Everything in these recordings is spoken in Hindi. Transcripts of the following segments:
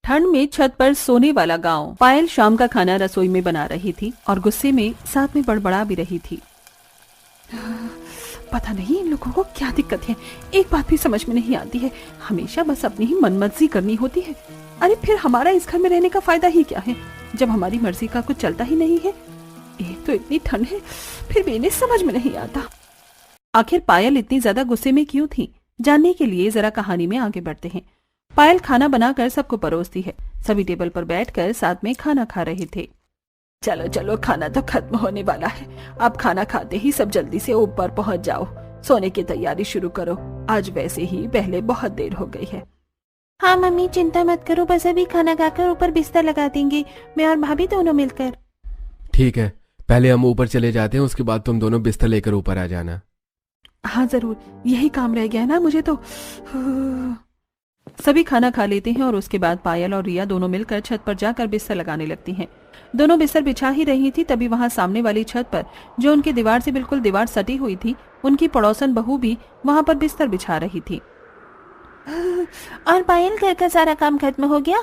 ठंड में छत पर सोने वाला गांव। पायल शाम का खाना रसोई में बना रही थी और गुस्से में साथ में बड़बड़ा भी रही थी। पता नहीं इन लोगों को क्या दिक्कत है, एक बात भी समझ में नहीं आती है। हमेशा बस अपनी ही मनमर्जी करनी होती है। अरे फिर हमारा इस घर में रहने का फायदा ही क्या है जब हमारी मर्जी का कुछ चलता ही नहीं है। एक तो इतनी ठंड है, फिर भी इन्हें समझ में नहीं आता। आखिर पायल इतनी ज्यादा गुस्से में क्यों थी, जानने के लिए जरा कहानी में आगे बढ़ते हैं। पायल खाना बनाकर सबको परोसती है। सभी टेबल पर बैठकर साथ में खाना खा रहे थे। चलो चलो, खाना तो खत्म होने वाला है। अब खाना खाते ही सब जल्दी से ऊपर पहुंच जाओ, सोने की तैयारी शुरू करो। आज वैसे ही पहले बहुत देर हो गई है। हाँ मम्मी, चिंता मत करो, बस अभी खाना खाकर ऊपर बिस्तर लगा देंगे, मैं और भाभी दोनों मिलकर। ठीक है, पहले हम ऊपर चले जाते हैं, उसके बाद तुम दोनों बिस्तर लेकर ऊपर आ जाना। हाँ जरूर, यही काम रह गया है ना मुझे तो। सभी खाना खा लेते हैं और उसके बाद पायल और रिया दोनों मिलकर छत पर जाकर बिस्तर लगाने लगती हैं। दोनों बिस्तर बिछा ही रही थी, तभी वहां सामने वाली छत पर, जो उनकी दीवार से बिल्कुल दीवार सटी हुई थी, उनकी पड़ोसन बहू भी वहां पर बिस्तर बिछा रही थी। और पायल, घर का सारा काम खत्म हो गया?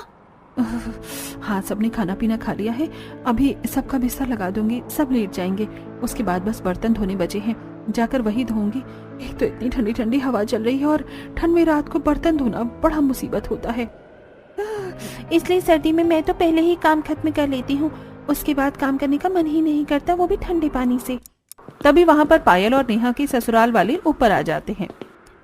हाँ, सबने खाना पीना खा लिया है, अभी सबका बिस्तर लगा दूंगी, सब लेट जाएंगे। उसके बाद बस बर्तन धोने बचे हैं, जाकर वही धोऊंगी। एक तो इतनी ठंडी ठंडी हवा चल रही है और ठंड में रात को बर्तन धोना बड़ा मुसीबत होता है। इसलिए सर्दी में मैं तो पहले ही काम खत्म कर लेती हूँ, उसके बाद काम करने का मन ही नहीं करता, वो भी ठंडे पानी से। तभी वहां पर पायल और नेहा के ससुराल वाले ऊपर आ जाते हैं।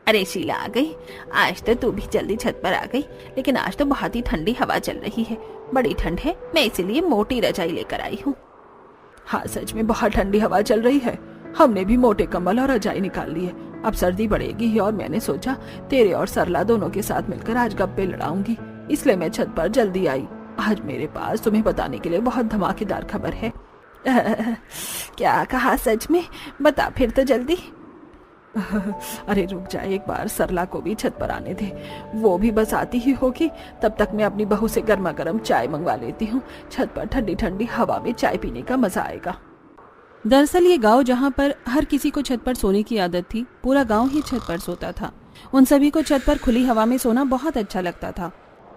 अरे शीला आ गई, आज तो तू भी जल्दी छत पर आ गई, लेकिन आज तो बहुत ही ठंडी हवा चल रही है, बड़ी ठंड है, मैं इसीलिए मोटी रजाई लेकर आई हूँ। हाँ सच में बहुत ठंडी हवा चल रही है, हमने भी मोटे कंबल और रजाई निकाल ली है। अब सर्दी बढ़ेगी ही और मैंने सोचा तेरे और सरला दोनों के साथ मिलकर आज गप्पे लड़ाऊंगी, इसलिए मैं छत पर जल्दी आई। आज मेरे पास तुम्हें बताने के लिए बहुत धमाकेदार खबर है। क्या कहा सच में? बता फिर तो जल्दी। अरे रुक जा, एक बार सरला को भी छत पर आने दे, वो भी बस आती ही होगी, तब तक मैं अपनी बहू से गर्मा गर्म चाय मंगवा लेती हूँ। छत पर ठंडी ठंडी हवा में चाय पीने का मजा आएगा। दरअसल ये गांव जहाँ पर हर किसी को छत पर सोने की आदत थी, पूरा गांव ही छत पर सोता था। उन सभी को छत पर खुली हवा में सोना बहुत अच्छा लगता था।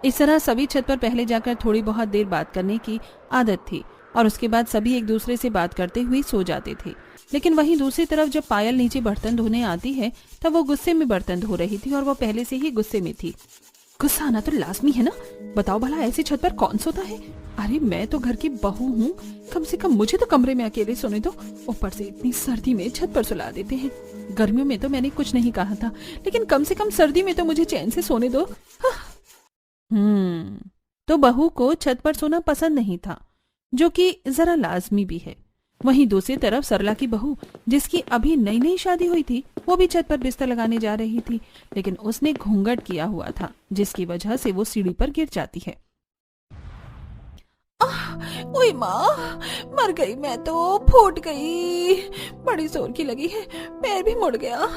इस तरह सभी छत पर पहले जाकर थोड़ी बहुत देर बात करने की आदत थी और उसके बाद सभी एक दूसरे से बात करते हुए सो जाते थे। लेकिन वहीं दूसरी तरफ जब पायल नीचे बर्तन धोने आती है, तब वो गुस्से में बर्तन धो रही थी और वो पहले से ही गुस्से में थी। गुस्सा आना तो लाजमी है ना, बताओ भला ऐसी छत पर कौन सोता है। अरे मैं तो घर की बहू हूँ, कम से कम मुझे तो कमरे में अकेले सोने दो, ऊपर से इतनी सर्दी में छत पर सुला देते हैं। गर्मियों में तो मैंने कुछ नहीं कहा था, लेकिन कम से कम सर्दी में तो मुझे चैन से सोने दो। तो बहू को छत पर सोना पसंद नहीं था, जो कि जरा लाजमी भी है। वहीं दूसरी तरफ सरला की बहू, जिसकी अभी नई नई शादी हुई थी, वो भी छत पर बिस्तर लगाने जा रही थी, लेकिन उसने घूंघट किया हुआ था, जिसकी वजह से वो सीढ़ी पर गिर जाती है। ओए माँ, मर गई मैं तो, फूट गई, बड़ी जोर की लगी है, पैर भी मुड़ गया।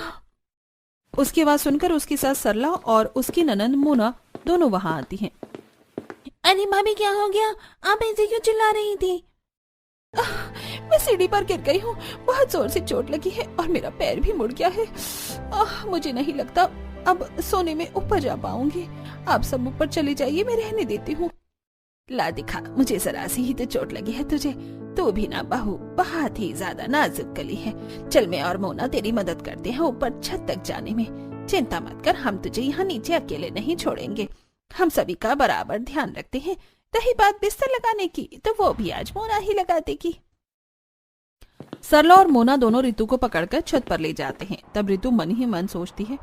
उसकी आवाज सुनकर उसकी सास सरला और उसकी ननंद मोना दोनों वहां आती हैं। अरे भाभी, क्या हो गया? आप ऐसे क्यों चिल्ला रही थी? मैं सीढ़ी पर गिर गई हूँ, बहुत जोर से चोट लगी है और मेरा पैर भी मुड़ गया है। मुझे नहीं लगता अब सोने में ऊपर जा पाऊंगी। आप सब ऊपर चले जाइए, मैं रहने देती हूँ। ला दिखा, मुझे जरा सी ही तो चोट लगी है तुझे, तू भी ना बहू बहुत ही ज्यादा नाजुक कली है। चल मैं और मोना तेरी मदद करते हैं ऊपर छत तक जाने में। चिंता मत कर, हम तुझे यहाँ नीचे अकेले नहीं छोड़ेंगे, हम सभी का बराबर ध्यान रखते हैं। रही बात बिस्तर लगाने की, तो वो भी आज मोना ही लगा देगी। सरला और मोना दोनों रितु को पकड़कर छत पर ले जाते हैं। तब रितु मन ही मन सोचती है,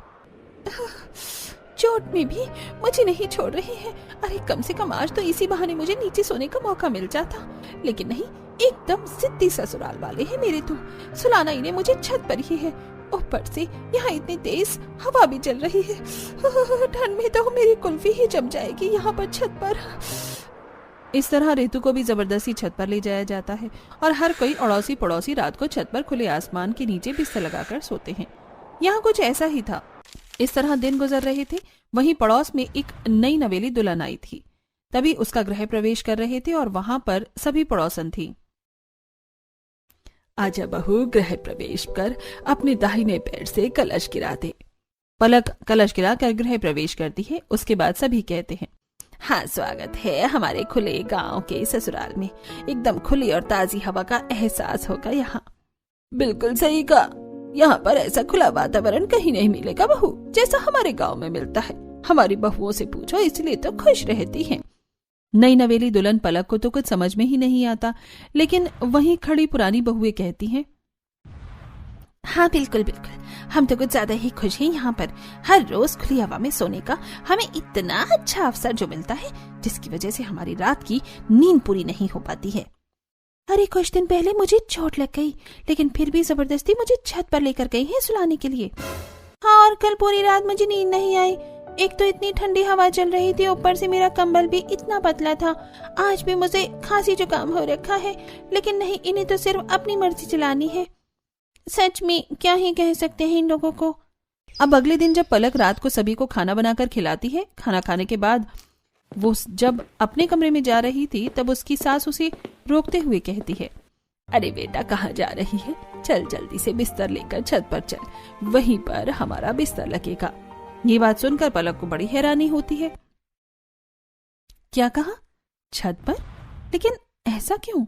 चोट में भी मुझे नहीं छोड़ रही है। अरे कम से कम आज तो इसी बहाने मुझे नीचे सोने का मौका मिल जाता, लेकिन नहीं, एकदम जिद्दी ससुराल वाले हैं मेरे तो। सुलाना इन्हें मुझे छत पर ही है, ऊपर से यहाँ इतनी तेज हवा भी चल रही है। ठंड में तो मेरी कुल्फी ही जम जाएगी यहाँ पर छत पर। इस तरह रितु को भी जबरदस्ती छत पर ले जाया जाता है और हर कोई अड़ोसी पड़ोसी रात को छत पर खुले आसमान के नीचे बिस्तर लगाकर सोते हैं। यहाँ कुछ ऐसा ही था। इस तरह दिन गुजर रहे थे। वहीं पड़ोस में एक नई नवेली दुल्हन आई थी। तभी उसका गृह प्रवेश कर रहे थे और वहां पर सभी पड़ोसन थी। आजा बहू, गृह प्रवेश कर अपने दाहिने पैर से कलश गिरा दे। पलक कलश गिरा कर गृह प्रवेश करती है। उसके बाद सभी कहते हैं, हाँ, स्वागत है हमारे खुले गांव के ससुराल में। एकदम खुली और ताजी हवा का एहसास होगा यहाँ। बिल्कुल सही कहा, यहाँ पर ऐसा खुला वातावरण कहीं नहीं मिलेगा बहू, जैसा हमारे गांव में मिलता है। हमारी बहुओं से पूछो, इसलिए तो खुश रहती हैं। नई नवेली दुल्हन पलक को तो कुछ समझ में ही नहीं आता, लेकिन वहीं खड़ी पुरानी बहुएं कहती हैं, हाँ बिल्कुल बिल्कुल, हम तो कुछ ज्यादा ही खुश हैं यहाँ पर। हर रोज खुली हवा में सोने का हमें इतना अच्छा अवसर जो मिलता है, जिसकी वजह से हमारी रात की नींद पूरी नहीं हो पाती है। अरे कुछ दिन पहले मुझे चोट लग गई, लेकिन फिर भी जबरदस्ती मुझे छत पर लेकर गई है सुलाने के लिए। हाँ, और कल पूरी रात मुझे नींद नहीं आई। एक तो इतनी ठंडी हवा चल रही थी, ऊपर से मेरा कंबल भी इतना पतला था। आज भी मुझे खांसी जुकाम हो रखा है, लेकिन नहीं, इन्हें तो सिर्फ अपनी मर्जी चलानी है। सच में क्या ही कह सकते हैं इन लोगों को। अब अगले दिन जब पलक रात को सभी को खाना बनाकर खिलाती है, खाना खाने के बाद वो जब अपने कमरे में जा रही थी, तब उसकी सास उसे रोकते हुए कहती है, अरे बेटा कहाँ जा रही है? चल जल्दी से बिस्तर लेकर छत पर चल, वहीं पर हमारा बिस्तर लगेगा। ये बात सुनकर पलक को बड़ी हैरानी होती है। क्या कहा? छत पर? लेकिन ऐसा क्यों?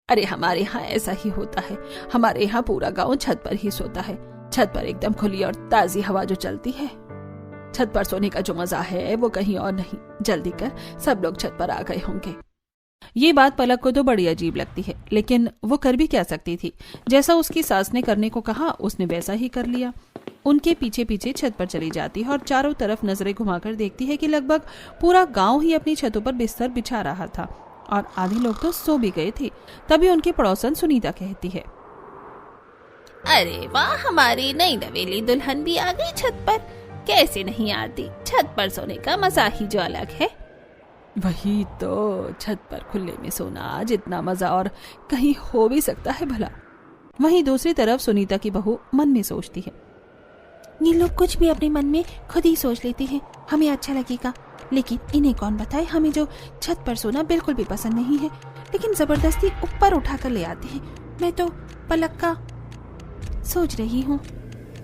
अरे हमारे यहाँ ऐसा ही होता है। हमारे यहाँ पूरा गांव छत पर ही सोता है। छत पर एकदम खुली और ताजी हवा जो चलती है, छत पर सोने का जो मजा है वो कहीं और नहीं। जल्दी कर, सब लोग छत पर आ गए होंगे। ये बात पलक को तो बड़ी अजीब लगती है, लेकिन वो कर भी क्या सकती थी। जैसा उसकी सास ने करने को कहा, उसने वैसा ही कर लिया। उनके पीछे पीछे छत पर चली जाती है और चारों तरफ नजरें घुमाकर देखती है कि लगभग पूरा गांव ही अपनी छतों पर बिस्तर बिछा रहा था और आधे लोग तो सो भी गए थे। तभी उनकी पड़ोसन सुनीता कहती है, अरे वाह, हमारी नई नवेली दुल्हन भी आ गई छत पर। कैसे नहीं आती, छत पर सोने का मजा ही जो अलग है। वही तो, छत पर खुले में सोना जितना मजा और कहीं हो भी सकता है भला। वहीं दूसरी तरफ सुनीता की बहू मन में सोचती है, ये लोग कुछ भी अपने मन में खुद ही सोच लेते हैं, हमें अच्छा लगेगा, लेकिन इन्हें कौन बताए हमें जो छत पर सोना बिल्कुल भी पसंद नहीं है, लेकिन जबरदस्ती ऊपर उठाकर ले आते हैं। मैं तो पलक का सोच रही हूँ,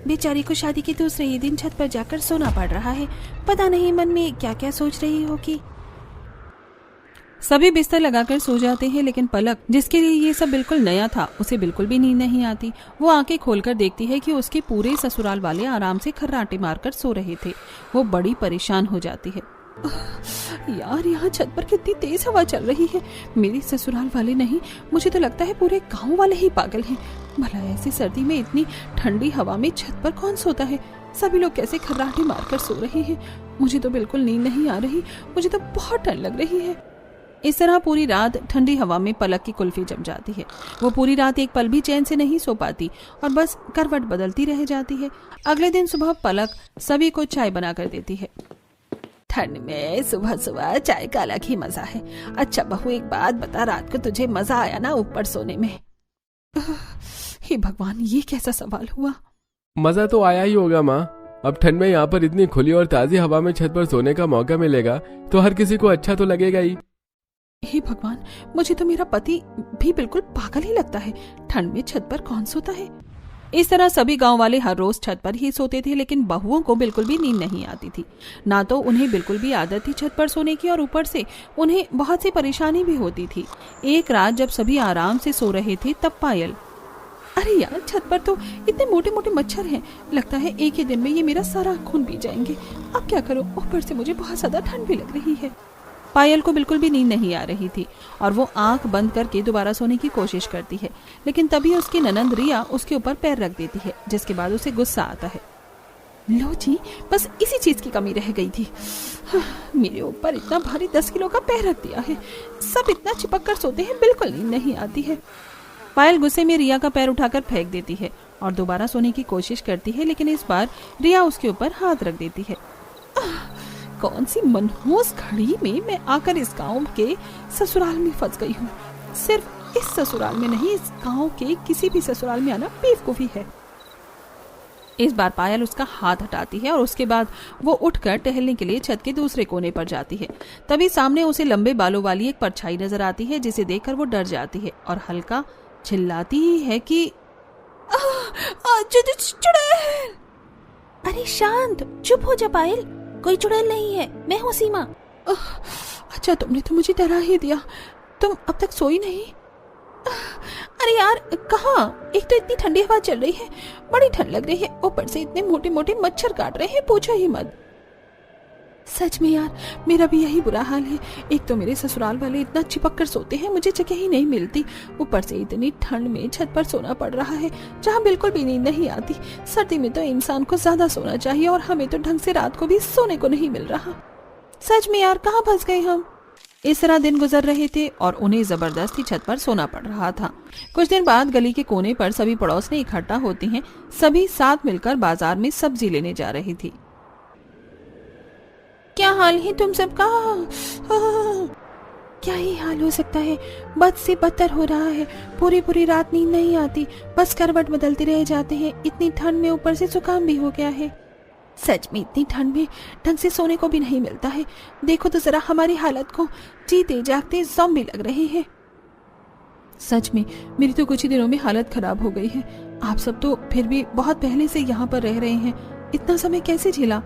बेचारी को शादी के दूसरे ही दिन छत पर जाकर सोना पड़ रहा है। पता नहीं मन में क्या क्या सोच रही होगी। सभी बिस्तर लगाकर सो जाते हैं, लेकिन पलक, जिसके लिए ये सब बिल्कुल नया था, उसे बिल्कुल भी नींद नहीं आती। वो आंखें खोलकर देखती है कि उसके पूरे ससुराल वाले आराम से खर्राटे मारकर सो रहे थे। वो बड़ी परेशान हो जाती है। यार, यहाँ छत पर कितनी तेज हवा चल रही है। मेरे ससुराल वाले नहीं, मुझे तो लगता है पूरे गांव वाले ही पागल हैं। भला ऐसी सर्दी में इतनी ठंडी हवा में छत पर कौन सोता है? सभी लोग कैसे खर्राटे मारकर सो रहे हैं? मुझे तो बिल्कुल नींद नहीं आ रही, मुझे तो बहुत ठंड लग रही है। इस तरह पूरी रात ठंडी हवा में पलक की कुल्फी जम जाती है। वो पूरी रात एक पल भी चैन से नहीं सो पाती और बस करवट बदलती रह जाती है। अगले दिन सुबह पलक सभी को चाय बनाकर देती है। ठंड में सुबह सुबह चाय का अलग ही मजा है। अच्छा बहू, एक बात बता, रात को तुझे मजा आया ना ऊपर सोने में? हे भगवान, ये कैसा सवाल हुआ? मजा तो आया ही होगा माँ। अब ठंड में यहाँ पर इतनी खुली और ताजी हवा में छत पर सोने का मौका मिलेगा तो हर किसी को अच्छा तो लगेगा ही। हे भगवान, मुझे तो मेरा पति भी बिल्कुल पागल ही लगता है। ठंड में छत पर कौन सोता है? इस तरह सभी गांव वाले हर रोज छत पर ही सोते थे, लेकिन बहुओं को बिल्कुल भी नींद नहीं आती थी। ना तो उन्हें बिल्कुल भी आदत थी छत पर सोने की, और ऊपर से उन्हें बहुत सी परेशानी भी होती थी। एक रात जब सभी आराम से सो रहे थे, तब पायल, अरे यार, छत पर तो इतने मोटे मोटे मच्छर हैं, लगता है एक ही दिन में ये मेरा सारा खून पी जाएंगे। अब क्या करूं? ऊपर से मुझे बहुत ज्यादा ठंड भी लग रही है। पायल को बिल्कुल भी नींद नहीं आ रही थी और वो आंख बंद करके दोबारा सोने की कोशिश करती है, लेकिन तभी उसकी ननंद रिया उसके ऊपर पैर रख देती है, जिसके बाद उसे गुस्सा आता है। लो जी, बस इसी चीज की कमी रह गई थी। मेरे ऊपर इतना भारी 10 किलो का पैर रख दिया है। सब इतना चिपक कर सोते हैं, बिल्कुल नींद नहीं आती है। पायल गुस्से में रिया का पैर उठाकर फेंक देती है और दोबारा सोने की कोशिश करती है, लेकिन इस बार रिया उसके ऊपर हाथ रख देती है। कौन सी मनहूस घड़ी में मैं आकर इस गांव के ससुराल में फंस गई हूँ। सिर्फ इस ससुराल में नहीं, इस गांव के किसी भी ससुराल में आना बेवकूफी है। इस बार पायल उसका हाथ हटाती है और उसके बाद वो उठकर टहलने के लिए छत के दूसरे कोने पर जाती है। तभी सामने उसे लंबे बालों वाली एक परछाई नजर आती है, जिसे देखकर वो डर जाती है और हल्का चिल्लाती ही है कि चुड़ैल। अरे शांत, चुप हो जा पायल, कोई चुड़ैल नहीं है, मैं हूँ सीमा। अच्छा तुमने तो मुझे डरा ही दिया। तुम अब तक सोई नहीं? अरे यार कहाँ, एक तो इतनी ठंडी हवा चल रही है, बड़ी ठंड लग रही है, ऊपर से इतने मोटे मोटे मच्छर काट रहे हैं, पूछो ही मत। सच में यार मेरा भी यही बुरा हाल है। एक तो मेरे ससुराल वाले इतना चिपक कर सोते हैं, मुझे जगह ही नहीं मिलती। ऊपर से इतनी ठंड में छत पर सोना पड़ रहा है जहाँ बिल्कुल भी नींद नहीं आती। सर्दी में तो इंसान को ज्यादा सोना चाहिए और हमें तो ढंग से रात को भी सोने को नहीं मिल रहा। सच में यार कहाँ फंस गए हम। इस तरह दिन गुजर रहे थे और उन्हें जबरदस्ती छत पर सोना पड़ रहा था। कुछ दिन बाद गली के कोने पर सभी पड़ोसनी इकट्ठा होती हैं। सभी साथ मिलकर बाजार में सब्जी लेने जा रही थी। क्या हाल है तुम सबका? क्या ही हाल हो सकता है, बद से बदतर हो रहा है। पूरी पूरी रात नींद नहीं आती, बस करवट बदलते रह जाते हैं। इतनी ठंड में ऊपर से जुकाम भी हो गया है। सच में इतनी ठंड में ढंग से सोने को भी नहीं मिलता है। देखो तो जरा हमारी हालत को, जीते जागते ज़ॉम्बी लग रहे हैं। सच में मेरी तो कुछ ही दिनों में हालत खराब हो गई है। आप सब तो फिर भी बहुत पहले से यहाँ पर रह रहे हैं, इतना समय कैसे झेला?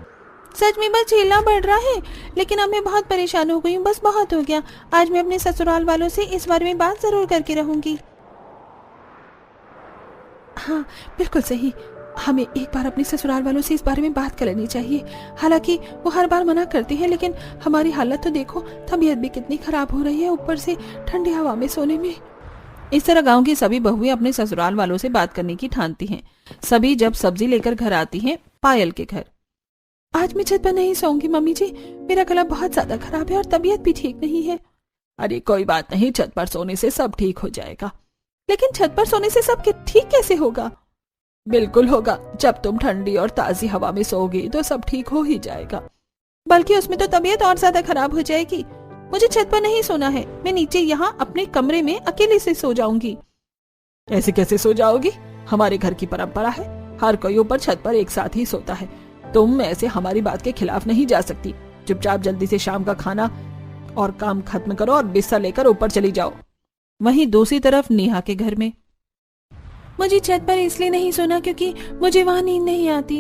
सच में बस झेलना पड़ रहा है, लेकिन अब मैं बहुत परेशान हो गई हूँ। बस बहुत हो गया। आज मैं अपने ससुराल वालों से इस बारे में बात जरूर करके रहूंगी। हाँ बिल्कुल सही, हमें एक बार अपने ससुराल वालों से इस बारे में बात कर लेनी चाहिए। हालांकि वो हर बार मना करते हैं, लेकिन हमारी हालत तो देखो, तबीयत भी कितनी खराब हो रही है, ऊपर से ठंडी हवा में सोने में। इस तरह गांव की सभी बहुएं अपने ससुराल वालों से बात करने की ठानती हैं। सभी जब सब्जी लेकर घर आती हैं पायल के घर। आज मैं छत पर नहीं सोऊंगी मम्मी जी, मेरा गला बहुत ज्यादा खराब है और तबीयत भी ठीक नहीं है। अरे कोई बात नहीं, छत पर सोने से सब ठीक हो जाएगा। लेकिन छत पर सोने से सब ठीक कैसे होगा? बिल्कुल होगा, जब तुम ठंडी और ताजी हवा में सोओगी तो सब ठीक हो ही जाएगा। बल्कि उसमें तो तबीयत और ज्यादा खराब हो जाएगी। मुझे छत पर नहीं सोना है, मैं नीचे यहाँ अपने कमरे में अकेले से सो जाऊंगी। ऐसे कैसे सो जाओगी? हमारे घर की परंपरा है, हर कोई ऊपर छत पर एक साथ ही सोता है। तुम ऐसे हमारी बात के खिलाफ नहीं जा सकती। चुपचाप जल्दी से शाम का खाना और काम खत्म करो और बिस्तर लेकर ऊपर चली जाओ। वहीं दूसरी तरफ नेहा के घर में, मुझे छत पर इसलिए नहीं सोना क्योंकि मुझे वहाँ नींद नहीं आती।